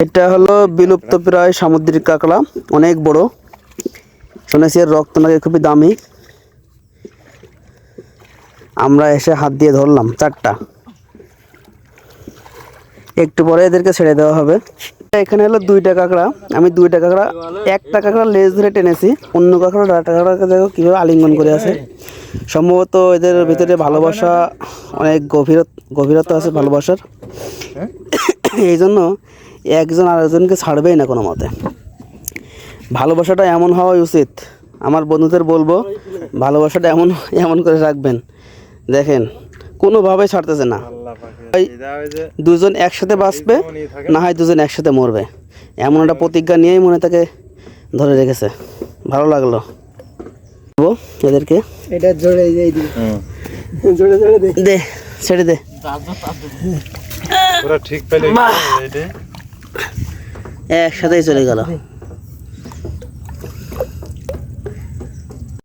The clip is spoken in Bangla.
এটা হলো বিলুপ্ত প্রায় সামুদ্রিক কাঁকড়া, অনেক বড়। শুনেছি এর রক্ত নাকি খুবই দামি। আমরা এসে হাত দিয়ে ধরলাম 4টা। একটু পরে এদেরকে ছেড়ে দেওয়া হবে। এখানে হলো 2টা কাঁকড়া। আমি 2টা কাঁকড়া, একটা কাঁকড়া লেজ ধরে টেনেছি, অন্য কাঁকড়া ডাটা কাঁকড়াকে দেখো কীভাবে আলিঙ্গন করে আছে। সম্ভবত এদের ভিতরে ভালোবাসা, অনেক গভীরতা আছে ভালোবাসার। এই জন্য একজন আরেকজনকে ছাড়বেই না কোনো মতে। ভালোবাসাটা এমন হওয়া উচিত। আমার বন্ধুদের বলবো ভালোবাসাটা এমন করে রাখবেন। দেখেন কোনোভাবে ছাড়তেছে না। দুজন একসাথে বাঁচবে, না হয় দুজন একসাথে মরবে, এমন একটা প্রতিজ্ঞা নিয়েই মনে তাকে ধরে রেখেছে। ভালো লাগলো এদেরকে। এটা জোরে দে, ছেড়ে দে। একসাথেই চলে গেল।